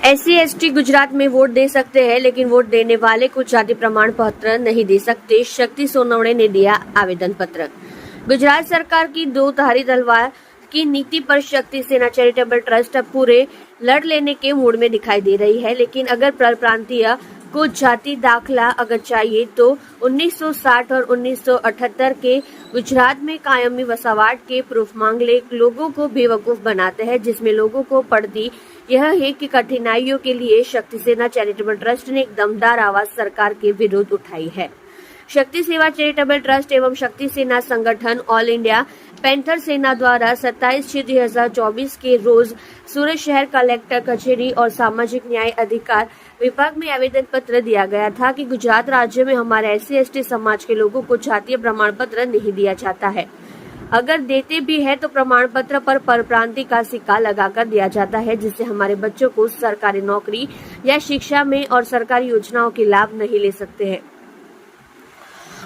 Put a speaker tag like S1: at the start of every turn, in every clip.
S1: SC/ST Gujarat में vote दे सकते हैं, लेकिन वोट देने वाले को जाति प्रमाण पत्र नहीं दे सकते। शक्ति सोनवणे ने दिया आवेदन पत्र। गुजरात सरकार की दो धारी तलवार की नीति पर शक्ति सेना चैरिटेबल ट्रस्ट अब पूरे लड़ लेने के मूड में दिखाई दे रही है। लेकिन अगर परप्रांतीय को जाति दाखला अगर चाहिए तो 1960 और 1978 के गुजरात में कायमी वसावट के प्रूफ मांग ले लोगों को बेवकूफ बनाते हैं, जिसमें लोगों को पड़ती यह है कि कठिनाइयों के लिए शक्ति सेना चैरिटेबल ट्रस्ट ने एक दमदार आवाज सरकार के विरुद्ध उठाई है। शक्ति सेवा चैरिटेबल ट्रस्ट एवं शक्ति सेना संगठन ऑल इंडिया पैंथर सेना द्वारा 27/6/2024 के रोज सूरत शहर कलेक्टर कचेरी और सामाजिक न्याय अधिकार विभाग में आवेदन पत्र दिया गया था कि गुजरात राज्य में हमारे SC/ST समाज के लोगों को जातीय प्रमाण पत्र नहीं दिया जाता है। अगर देते भी है तो प्रमाण पत्र पर परप्रांति का सिक्का लगाकर दिया जाता है, जिससे हमारे बच्चों को सरकारी नौकरी या शिक्षा में और सरकारी योजनाओं के लाभ नहीं ले सकते हैं।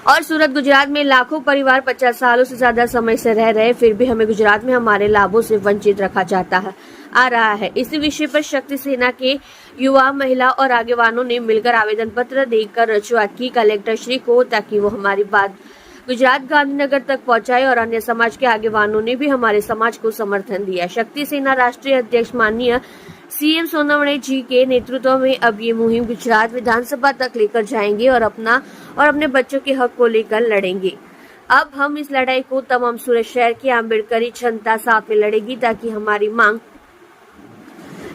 S1: और सूरत गुजरात में लाखों परिवार 50 सालों से ज्यादा समय से रह रहे, फिर भी हमें गुजरात में हमारे लाभों से वंचित रखा जाता है आ रहा है। इसी विषय पर शक्ति सेना के युवा, महिला और आगेवानों ने मिलकर आवेदन पत्र देकर रजूआत की कलेक्टर श्री को, ताकि वो हमारी बात गुजरात गांधीनगर तक पहुंचाए। और अन्य समाज के आगेवानों ने भी हमारे समाज को समर्थन दिया। शक्ति सेना राष्ट्रीय अध्यक्ष माननीय CM सोनवणे जी के नेतृत्व में अब ये मुहिम गुजरात विधानसभा तक लेकर जाएंगे और अपने बच्चों के हक को लेकर लड़ेंगे। अब हम इस लड़ाई को तमाम सूरत शहर की आम्बेडकरी जनता साथ में लड़ेगी, ताकि हमारी मांग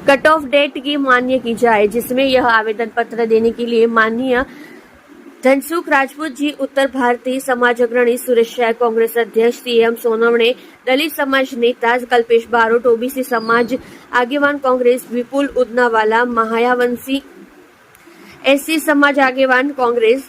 S1: कट ऑफ डेट की मान्य की जाए, जिसमें यह आवेदन पत्र देने के लिए माननीय धनसुख राजपूत जी, उत्तर भारतीय समाज अग्रणी, सूरत शहर कांग्रेस अध्यक्ष CM सोनवणे, दलित समाज नेता कल्पेश बारोट, OBC समाज आगेवान कांग्रेस विपुल उदनावाला, महायावंशी SC समाज आगेवान कांग्रेस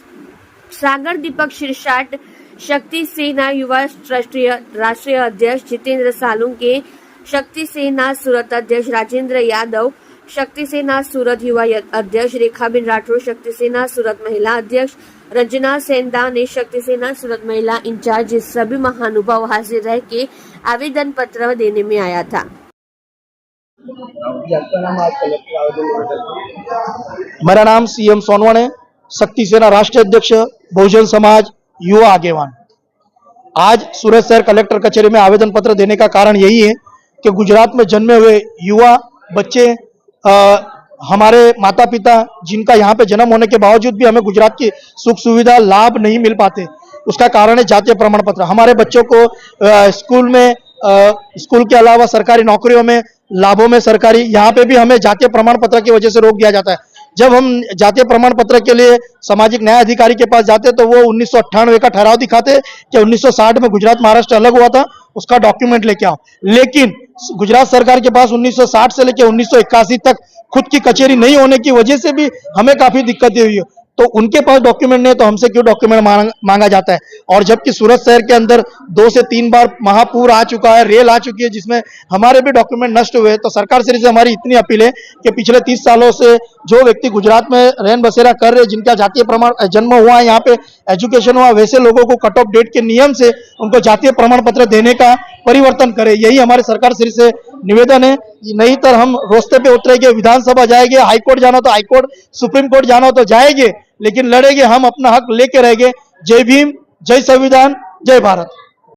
S1: सागर दीपक शिरसाट, शक्ति सेना युवा राष्ट्रीय अध्यक्ष जितेंद्र सालुंके, शक्ति सेना सूरत अध्यक्ष राजेंद्र यादव, शक्ति सेना सूरत युवा अध्यक्ष रेखाबेन राठौर, शक्ति सेना सूरत महिला अध्यक्ष रंजना सेंदा ने शक्ति सेना सूरत महिला इंचार्ज सभी महानुभाव हाजिर रह के आवेदन पत्र देने में आया था।
S2: मेरा नाम CM सोनवणे, शक्ति सेना राष्ट्रीय अध्यक्ष, बहुजन समाज युवा आगेवान। आज सूरत शहर कलेक्टर कचेरी में आवेदन पत्र देने का कारण यही है कि गुजरात में जन्मे हुए युवा बच्चे, हमारे माता पिता जिनका यहाँ पे जन्म होने के बावजूद भी हमें गुजरात की सुख सुविधा लाभ नहीं मिल पाते, उसका कारण है जातीय प्रमाण पत्र। हमारे बच्चों को स्कूल के अलावा सरकारी नौकरियों में, लाभों में सरकारी, यहाँ पे भी हमें जातीय प्रमाण पत्र की वजह से रोक दिया जाता है। जब हम जातीय प्रमाण पत्र के लिए सामाजिक न्याय अधिकारी के पास जाते तो वो 1998 का ठहराव दिखाते कि 1960 में गुजरात महाराष्ट्र अलग हुआ था, उसका डॉक्यूमेंट लेके आओ। लेकिन गुजरात सरकार के पास 1960 से लेकर 1981 तक खुद की कचेरी नहीं होने की वजह से भी हमें काफी दिक्कतें हुई है। तो उनके पास डॉक्यूमेंट नहीं, तो हमसे क्यों डॉक्यूमेंट मांगा जाता है। और जबकि सूरत शहर के अंदर 2 से 3 बार महापूर आ चुका है, रेल आ चुकी है, जिसमें हमारे भी डॉक्यूमेंट नष्ट हुए। तो सरकार से हमारी इतनी अपील है कि पिछले 30 सालों से जो व्यक्ति गुजरात में रहन बसेरा कर रहे, जिनका जातीय प्रमाण जन्म हुआ है, यहाँ पे एजुकेशन हुआ, वैसे लोगों को कट ऑफ डेट के नियम से उनको जातीय प्रमाण पत्र देने का परिवर्तन करे, यही हमारे सरकार श्री से निवेदन है। नहीं तो हम रास्ते पे उतरेंगे, विधानसभा जाएंगे, हाईकोर्ट जाना तो हाईकोर्ट, सुप्रीम कोर्ट जाना तो जाएंगे, लेकिन लड़ेंगे, हम अपना हक लेके रहेंगे। जय भीम, जय संविधान, जय भारत।